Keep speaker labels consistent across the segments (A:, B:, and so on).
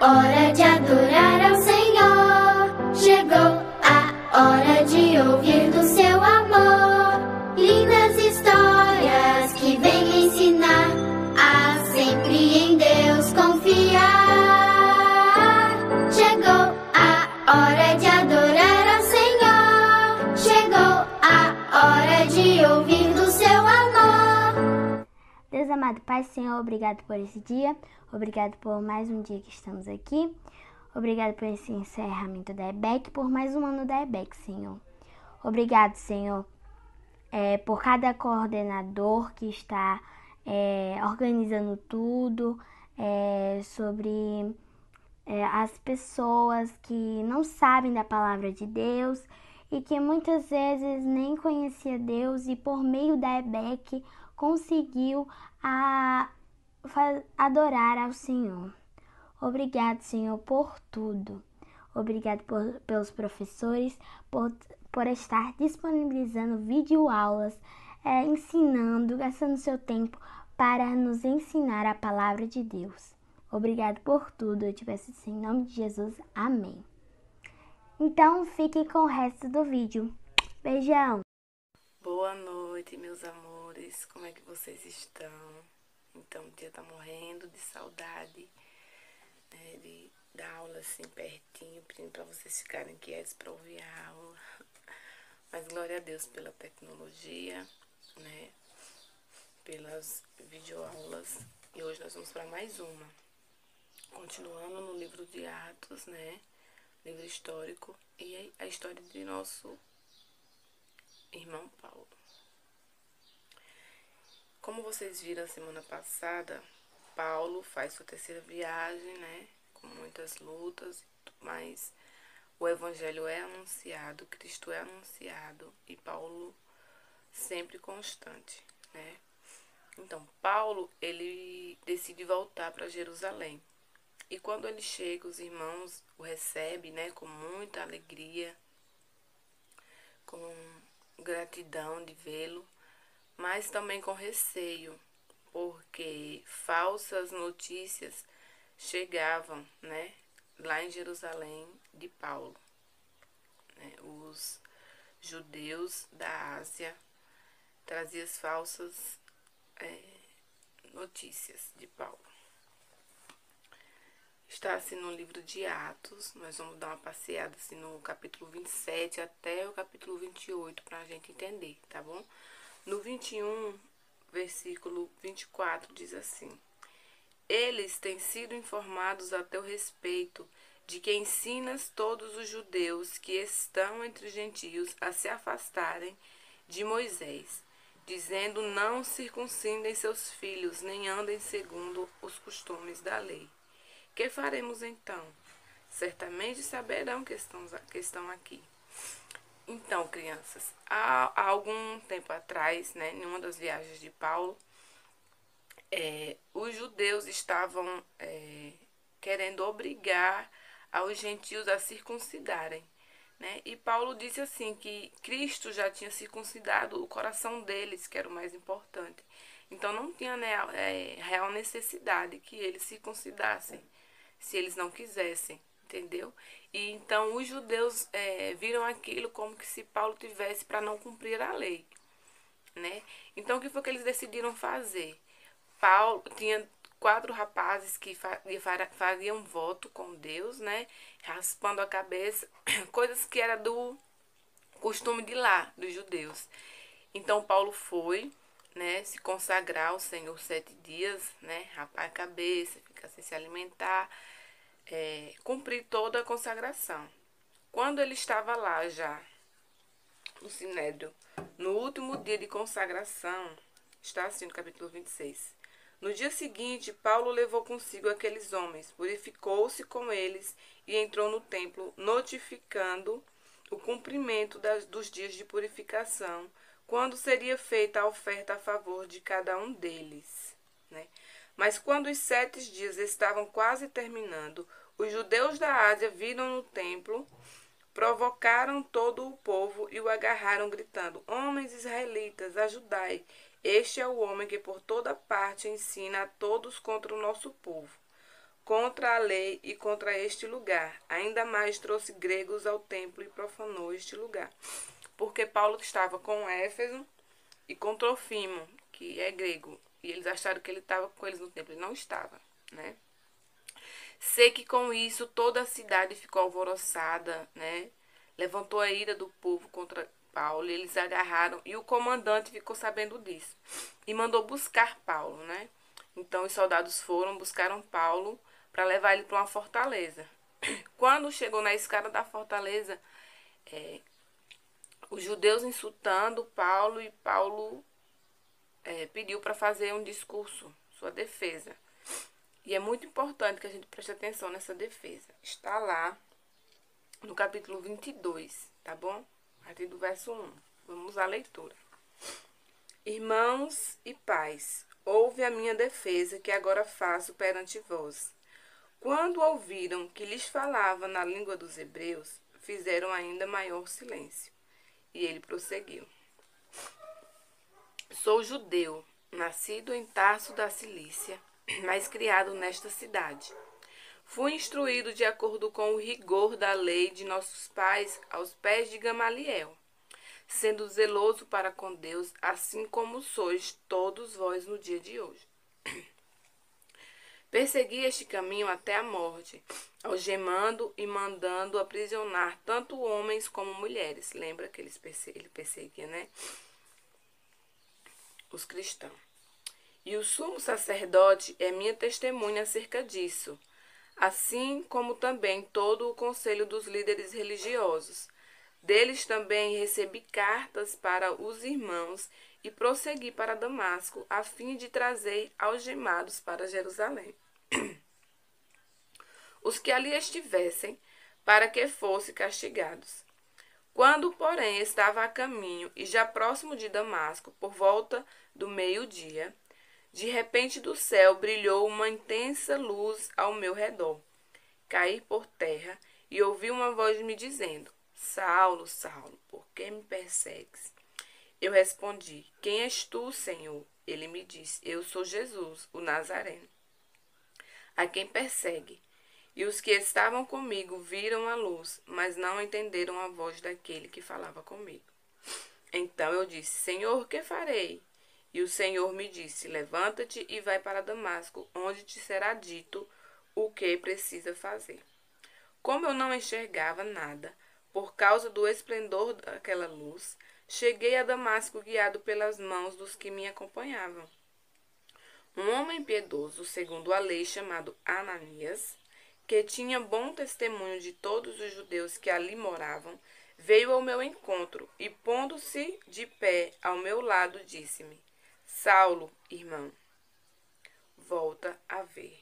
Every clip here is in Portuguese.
A: hora de adorar ao Senhor. Chegou a hora de ouvir do seu amor. Lindas histórias que vêm lhe ensinar a sempre em Deus confiar. Chegou a hora de adorar ao Senhor. Chegou a hora de ouvir do seu amor.
B: Deus amado Pai, Senhor, obrigado por esse dia. Obrigado por mais um dia que estamos aqui. Obrigado por esse encerramento da EBEC, por mais um ano da EBEC, Senhor. Obrigado, Senhor, por cada coordenador que está organizando tudo, sobre as pessoas que não sabem da palavra de Deus e que muitas vezes nem conhecia Deus e por meio da EBEC conseguiu adorar ao Senhor. Obrigado, Senhor, por tudo. Obrigado pelos professores, por estar disponibilizando videoaulas, ensinando, gastando seu tempo para nos ensinar a palavra de Deus. Obrigado por tudo. Eu te peço isso em nome de Jesus. Amém. Então, fique com o resto do vídeo. Beijão!
C: Boa noite, meus amores. Como é que vocês estão? Então, o dia tá morrendo de saudade, né, de dar aula assim pertinho, pedindo para vocês ficarem quietos para ouvir a aula. Mas glória a Deus pela tecnologia, né, pelas videoaulas. E hoje nós vamos para mais uma. Continuando no livro de Atos, né, livro histórico, e a história de nosso irmão Paulo. Como vocês viram a semana passada, Paulo faz sua terceira viagem, né? Com muitas lutas, mas o evangelho é anunciado, Cristo é anunciado e Paulo sempre constante, né? Então, Paulo, ele decide voltar para Jerusalém. E quando ele chega, os irmãos o recebem, né? Com muita alegria, com gratidão de vê-lo, mas também com receio, porque falsas notícias chegavam, né, lá em Jerusalém de Paulo, né? Os judeus da Ásia traziam as falsas notícias de Paulo. Está assim no livro de Atos. Nós vamos dar uma passeada assim no capítulo 27 até o capítulo 28 para a gente entender, tá bom? No 21, versículo 24, diz assim: Eles têm sido informados a teu respeito de que ensinas todos os judeus que estão entre os gentios a se afastarem de Moisés, dizendo: não circuncidem seus filhos, nem andem segundo os costumes da lei. Que faremos então? Certamente saberão que estão aqui. Então, crianças, há algum tempo atrás, né, em uma das viagens de Paulo, os judeus estavam querendo obrigar aos gentios a circuncidarem, né? E Paulo disse assim que Cristo já tinha circuncidado o coração deles, que era o mais importante. Então não tinha, né, real necessidade que eles circuncidassem, se eles não quisessem, entendeu? E então os judeus viram aquilo como que se Paulo tivesse para não cumprir a lei, né? Então o que foi que eles decidiram fazer? Paulo tinha 4 rapazes que faziam voto com Deus, né? Raspando a cabeça, coisas que era do costume de lá, dos judeus. Então Paulo foi, né, se consagrar ao Senhor 7 dias, né? Rapar a cabeça, ficar sem se alimentar, cumprir toda a consagração. Quando ele estava lá já no Sinédrio, no último dia de consagração, está assim no capítulo 26. No dia seguinte, Paulo levou consigo aqueles homens, purificou-se com eles e entrou no templo, notificando o cumprimento dos dias de purificação, quando seria feita a oferta a favor de cada um deles, né? Mas quando os 7 dias estavam quase terminando, os judeus da Ásia viram no templo, provocaram todo o povo e o agarraram, gritando: Homens israelitas, ajudai! Este é o homem que por toda parte ensina a todos contra o nosso povo. contra a lei e contra este lugar. Ainda mais trouxe gregos ao templo e profanou este lugar. Porque Paulo estava com Éfeso e com Trofimo, que é grego. E eles acharam que ele estava com eles no templo. Ele não estava, né? Sei que com isso toda a cidade ficou alvoroçada, né? Levantou a ira do povo contra Paulo, e eles agarraram, e o comandante ficou sabendo disso. E mandou buscar Paulo, né? Então os soldados buscaram Paulo para levar ele para uma fortaleza. Quando chegou na escada da fortaleza, os judeus insultando Paulo, e Paulo pediu para fazer um discurso, sua defesa. E é muito importante que a gente preste atenção nessa defesa. Está lá no capítulo 22, tá bom? A partir do verso 1. Vamos à leitura. Irmãos e pais, ouve a minha defesa que agora faço perante vós. Quando ouviram que lhes falava na língua dos hebreus, fizeram ainda maior silêncio. E ele prosseguiu. Sou judeu, nascido em Tarso da Cilícia, mas criado nesta cidade. Fui instruído de acordo com o rigor da lei de nossos pais aos pés de Gamaliel, sendo zeloso para com Deus, assim como sois todos vós no dia de hoje. Persegui este caminho até a morte, algemando e mandando aprisionar tanto homens como mulheres. Lembra que ele perseguia, né? Os cristãos. E o sumo sacerdote é minha testemunha acerca disso, assim como também todo o conselho dos líderes religiosos. Deles também recebi cartas para os irmãos e prossegui para Damasco, a fim de trazer algemados para Jerusalém os que ali estivessem, para que fossem castigados. Quando, porém, estava a caminho e já próximo de Damasco, por volta do meio-dia, de repente do céu brilhou uma intensa luz ao meu redor. Caí por terra e ouvi uma voz me dizendo: Saulo, Saulo, por que me persegues? Eu respondi: Quem és tu, Senhor? Ele me disse: Eu sou Jesus, o Nazareno, a quem persegue. E os que estavam comigo viram a luz, mas não entenderam a voz daquele que falava comigo. Então eu disse: Senhor, que farei? E o Senhor me disse: Levanta-te e vai para Damasco, onde te será dito o que precisa fazer. Como eu não enxergava nada, por causa do esplendor daquela luz, cheguei a Damasco guiado pelas mãos dos que me acompanhavam. Um homem piedoso, segundo a lei, chamado Ananias, que tinha bom testemunho de todos os judeus que ali moravam, veio ao meu encontro e, pondo-se de pé ao meu lado, disse-me: Saulo, irmão, volta a ver.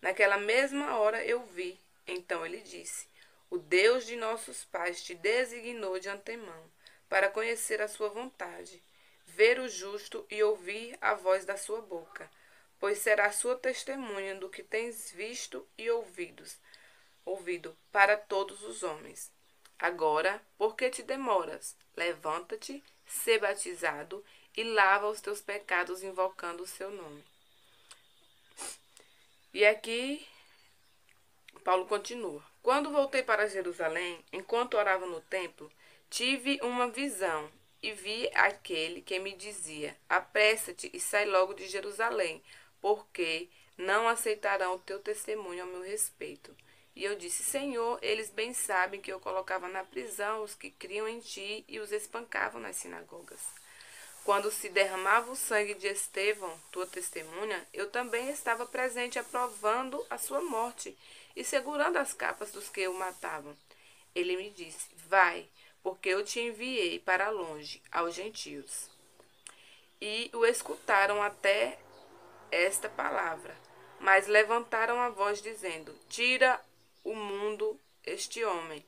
C: Naquela mesma hora eu vi. Então ele disse: O Deus de nossos pais te designou de antemão para conhecer a sua vontade, ver o justo e ouvir a voz da sua boca, pois será sua testemunha do que tens visto e ouvido para todos os homens. Agora, por que te demoras? Levanta-te, sê batizado e lava os teus pecados invocando o seu nome. E aqui Paulo continua. Quando voltei para Jerusalém, enquanto orava no templo, tive uma visão e vi aquele que me dizia: Apressa-te e sai logo de Jerusalém, porque não aceitarão o teu testemunho ao meu respeito. E eu disse: Senhor, eles bem sabem que eu colocava na prisão os que criam em ti e os espancavam nas sinagogas. Quando se derramava o sangue de Estevão, tua testemunha, eu também estava presente aprovando a sua morte e segurando as capas dos que o matavam. Ele me disse: Vai, porque eu te enviei para longe, aos gentios. E o escutaram até esta palavra, mas levantaram a voz dizendo: Tira o mundo este homem,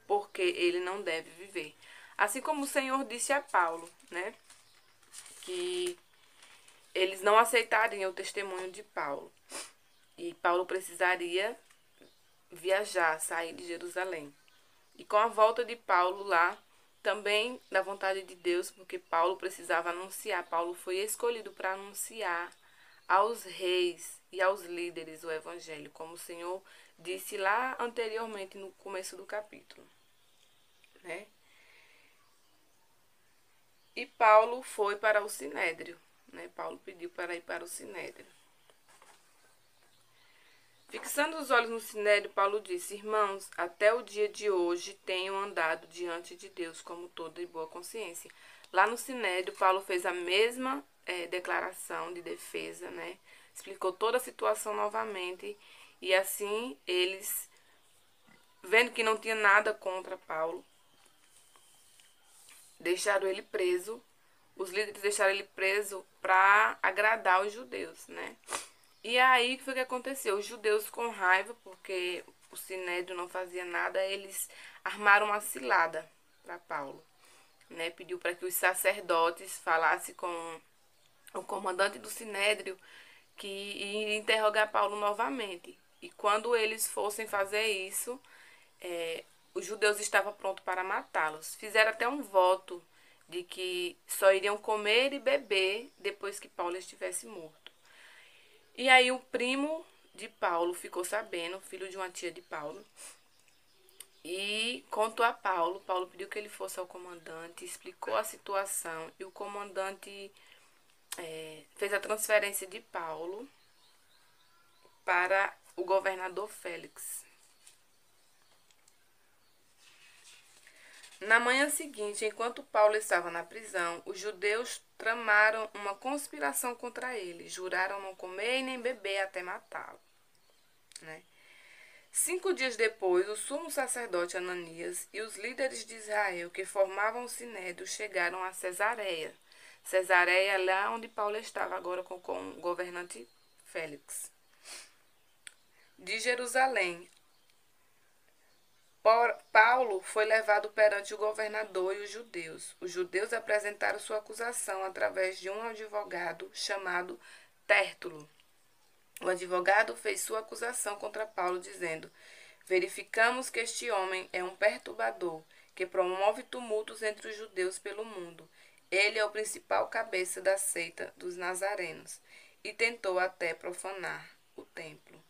C: porque ele não deve viver. Assim como o Senhor disse a Paulo, né, que eles não aceitariam o testemunho de Paulo. E Paulo precisaria viajar, sair de Jerusalém. E com a volta de Paulo lá, também da vontade de Deus, porque Paulo precisava anunciar. Paulo foi escolhido para anunciar aos reis e aos líderes o evangelho, como o Senhor disse lá anteriormente no começo do capítulo, né? E Paulo foi para o Sinédrio, né? Paulo pediu para ir para o Sinédrio. Fixando os olhos no Sinédrio, Paulo disse: irmãos, até o dia de hoje tenho andado diante de Deus como todo de boa consciência. Lá no Sinédrio, Paulo fez a mesma declaração de defesa, né? Explicou toda a situação novamente. E assim, eles, vendo que não tinha nada contra Paulo, deixaram ele preso. Os líderes deixaram ele preso para agradar os judeus, né? E aí, o que foi que aconteceu? Os judeus, com raiva, porque o Sinédrio não fazia nada, eles armaram uma cilada para Paulo, né? Pediu para que os sacerdotes falassem com o comandante do Sinédrio que ia interrogar Paulo novamente. E quando eles fossem fazer isso, os judeus estavam prontos para matá-los. Fizeram até um voto de que só iriam comer e beber depois que Paulo estivesse morto. E aí o primo de Paulo ficou sabendo, filho de uma tia de Paulo, e contou a Paulo. Paulo pediu que ele fosse ao comandante, explicou a situação, e o comandante fez a transferência de Paulo para o governador Félix. Na manhã seguinte, enquanto Paulo estava na prisão, os judeus tramaram uma conspiração contra ele. Juraram não comer e nem beber até matá-lo, né? 5 dias depois, o sumo sacerdote Ananias e os líderes de Israel que formavam o Sinédrio chegaram a Cesareia. Cesareia é lá onde Paulo estava agora com o governante Félix. De Jerusalém, Paulo foi levado perante o governador e os judeus. Os judeus apresentaram sua acusação através de um advogado chamado Tértulo. O advogado fez sua acusação contra Paulo, dizendo: verificamos que este homem é um perturbador, que promove tumultos entre os judeus pelo mundo. Ele é o principal cabeça da seita dos nazarenos e tentou até profanar o templo.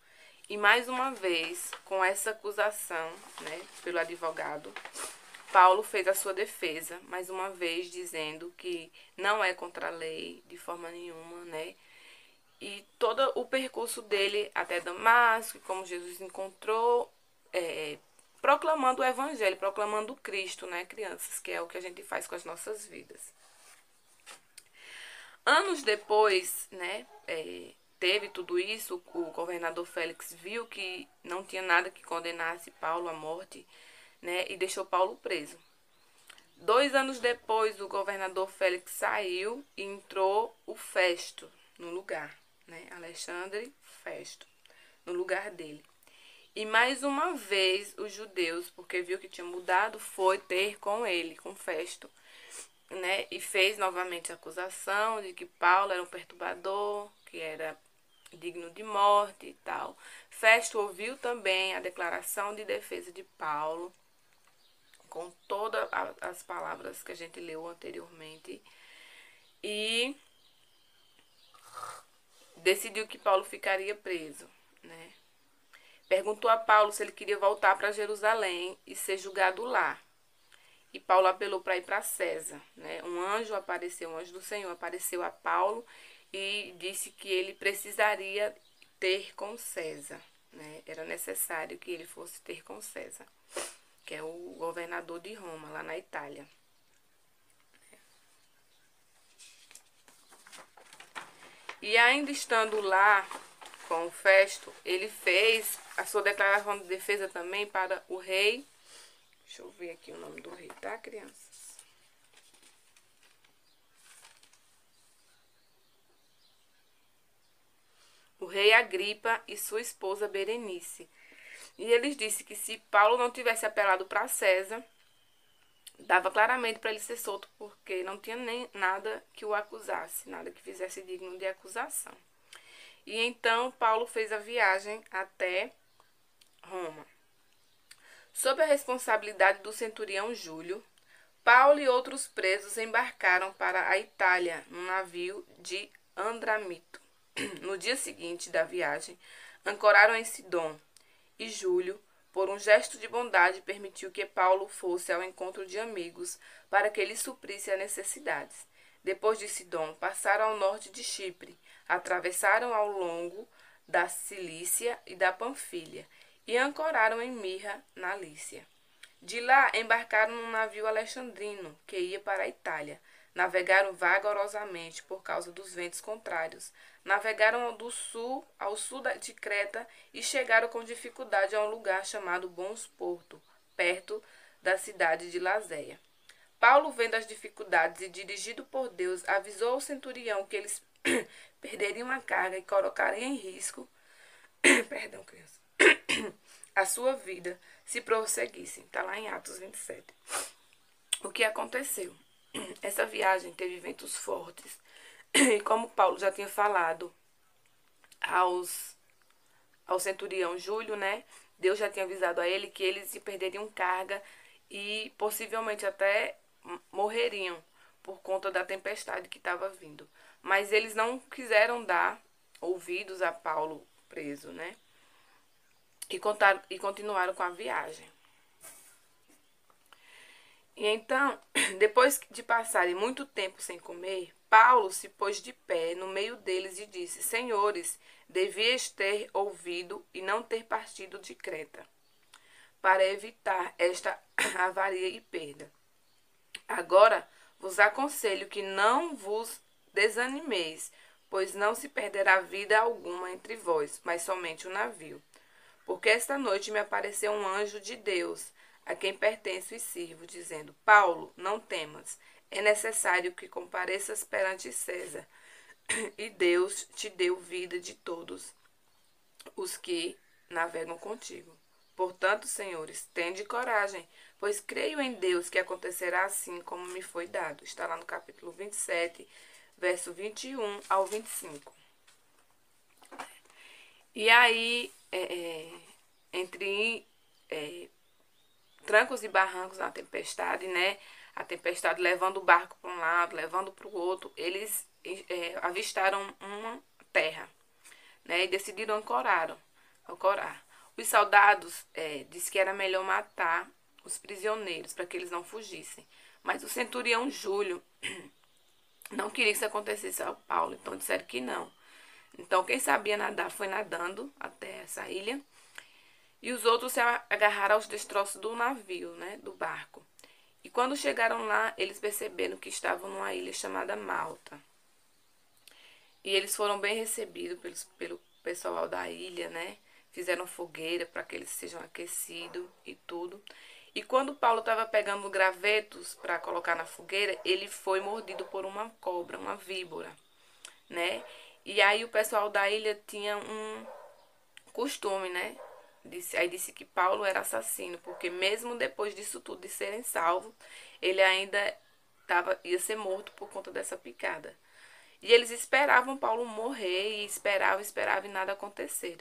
C: E mais uma vez, com essa acusação, né, pelo advogado, Paulo fez a sua defesa, mais uma vez dizendo que não é contra a lei de forma nenhuma, né? E todo o percurso dele até Damasco, como Jesus encontrou, proclamando o evangelho, proclamando Cristo, né, crianças, que é o que a gente faz com as nossas vidas. Anos depois, né, teve tudo isso, o governador Félix viu que não tinha nada que condenasse Paulo à morte, né, e deixou Paulo preso. 2 anos depois, o governador Félix saiu e entrou o Festo no lugar, né, Alexandre Festo, no lugar dele. E mais uma vez, os judeus, porque viu que tinha mudado, foi ter com ele, com Festo, né, e fez novamente a acusação de que Paulo era um perturbador, que era digno de morte e tal. Festo ouviu também a declaração de defesa de Paulo, com todas as palavras que a gente leu anteriormente, e decidiu que Paulo ficaria preso, né? Perguntou a Paulo se ele queria voltar para Jerusalém e ser julgado lá. E Paulo apelou para ir para César, né? Um anjo do Senhor apareceu a Paulo e disse que ele precisaria ter com César, né? Era necessário que ele fosse ter com César, que é o governador de Roma, lá na Itália. E ainda estando lá com o Festo, ele fez a sua declaração de defesa também para o rei. Deixa eu ver aqui o nome do rei, tá, crianças? O rei Agripa e sua esposa Berenice. E eles disseram que se Paulo não tivesse apelado para César, dava claramente para ele ser solto, porque não tinha nem nada que o acusasse, nada que fizesse digno de acusação. E então Paulo fez a viagem até Roma. Sob a responsabilidade do centurião Júlio, Paulo e outros presos embarcaram para a Itália, num navio de Andramito. No dia seguinte da viagem, ancoraram em Sidom, e Júlio, por um gesto de bondade, permitiu que Paulo fosse ao encontro de amigos para que ele suprisse as necessidades. Depois de Sidom, passaram ao norte de Chipre, atravessaram ao longo da Cilícia e da Panfilha e ancoraram em Mirra, na Lícia. De lá, embarcaram num navio alexandrino que ia para a Itália. Navegaram vagarosamente por causa dos ventos contrários. Navegaram ao sul de Creta e chegaram com dificuldade a um lugar chamado Bons Porto, perto da cidade de Lazéia. Paulo, vendo as dificuldades e dirigido por Deus, avisou ao centurião que eles perderiam a carga e colocariam em risco perdão, criança, a sua vida se prosseguissem. Está lá em Atos 27. O que aconteceu? Essa viagem teve ventos fortes. E como Paulo já tinha falado ao centurião Júlio, né? Deus já tinha avisado a ele que eles perderiam carga e possivelmente até morreriam por conta da tempestade que estava vindo. Mas eles não quiseram dar ouvidos a Paulo preso, né? E continuaram com a viagem. E então, depois de passarem muito tempo sem comer, Paulo se pôs de pé no meio deles e disse: Senhores, devias ter ouvido e não ter partido de Creta, para evitar esta avaria e perda. Agora vos aconselho que não vos desanimeis, pois não se perderá vida alguma entre vós, mas somente o navio. Porque esta noite me apareceu um anjo de Deus, a quem pertenço e sirvo, dizendo: Paulo, não temas, é necessário que compareças perante César, e Deus te deu vida de todos os que navegam contigo. Portanto, senhores, tende coragem, pois creio em Deus que acontecerá assim como me foi dado. Está lá no capítulo 27, verso 21 ao 25. E aí, entre trancos e barrancos na tempestade, né? A tempestade levando o barco para um lado, levando para o outro, eles avistaram uma terra, né? E decidiram ancorar. Os soldados disseram que era melhor matar os prisioneiros para que eles não fugissem. Mas o centurião Júlio não queria que isso acontecesse ao Paulo, então disseram que não. Então quem sabia nadar foi nadando até essa ilha. E os outros se agarraram aos destroços do navio, né, do barco. E quando chegaram lá, eles perceberam que estavam numa ilha chamada Malta. E eles foram bem recebidos pelo pessoal da ilha, né? Fizeram fogueira para que eles sejam aquecidos e tudo. E quando Paulo estava pegando gravetos para colocar na fogueira, ele foi mordido por uma cobra, uma víbora, né? E aí o pessoal da ilha tinha um costume, né? Aí disse que Paulo era assassino, porque mesmo depois disso tudo de serem salvos, ele ainda ia ser morto por conta dessa picada. E eles esperavam Paulo morrer, e esperavam e nada aconteceu,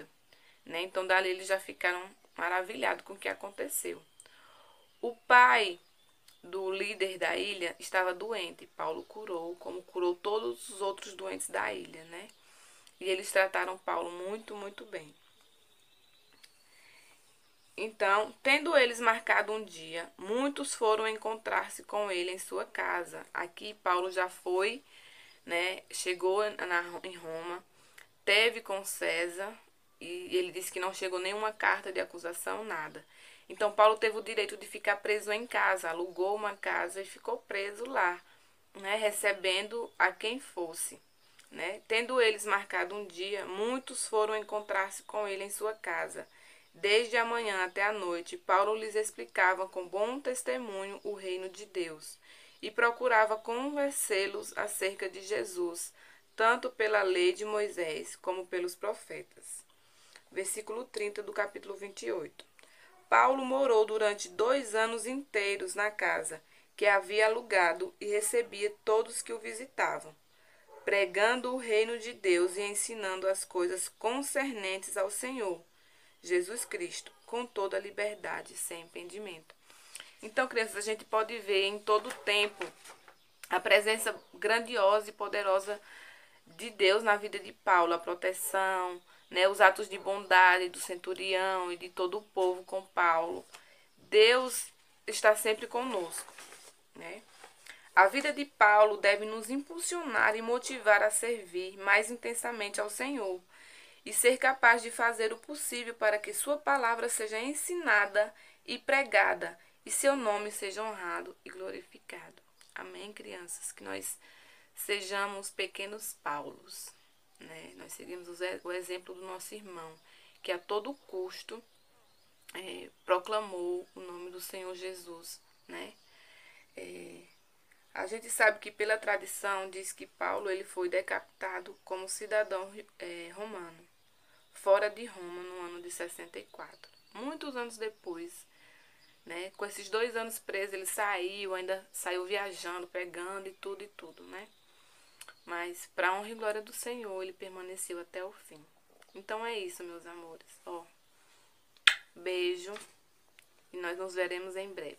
C: né? Então dali eles já ficaram maravilhados com o que aconteceu. O pai do líder da ilha estava doente. Paulo curou, como curou todos os outros doentes da ilha, né? E eles trataram Paulo muito, muito bem. Então, tendo eles marcado um dia, muitos foram encontrar-se com ele em sua casa. Aqui Paulo já foi, né? Chegou em Roma, teve com César, e ele disse que não chegou nenhuma carta de acusação, nada. Então, Paulo teve o direito de ficar preso em casa, alugou uma casa e ficou preso lá, né? Recebendo a quem fosse, né? Tendo eles marcado um dia, muitos foram encontrar-se com ele em sua casa. Desde a manhã até a noite, Paulo lhes explicava com bom testemunho o reino de Deus e procurava convencê-los acerca de Jesus, tanto pela lei de Moisés como pelos profetas. Versículo 30 do capítulo 28. Paulo morou durante 2 anos inteiros na casa que havia alugado e recebia todos que o visitavam, pregando o reino de Deus e ensinando as coisas concernentes ao Senhor Jesus Cristo, com toda a liberdade, sem impedimento. Então, crianças, a gente pode ver em todo o tempo a presença grandiosa e poderosa de Deus na vida de Paulo, a proteção, né, os atos de bondade do centurião e de todo o povo com Paulo. Deus está sempre conosco, né? A vida de Paulo deve nos impulsionar e motivar a servir mais intensamente ao Senhor e ser capaz de fazer o possível para que sua palavra seja ensinada e pregada e seu nome seja honrado e glorificado. Amém, crianças? Que nós sejamos pequenos Paulos, né? Nós seguimos o exemplo do nosso irmão, que a todo custo proclamou o nome do Senhor Jesus, né? A gente sabe que pela tradição diz que Paulo ele foi decapitado como cidadão romano, fora de Roma, no ano de 64. Muitos anos depois, né? Com esses 2 anos preso, ele ainda saiu viajando, pregando e tudo, né? Mas para a honra e glória do Senhor, ele permaneceu até o fim. Então é isso, meus amores. Beijo e nós nos veremos em breve.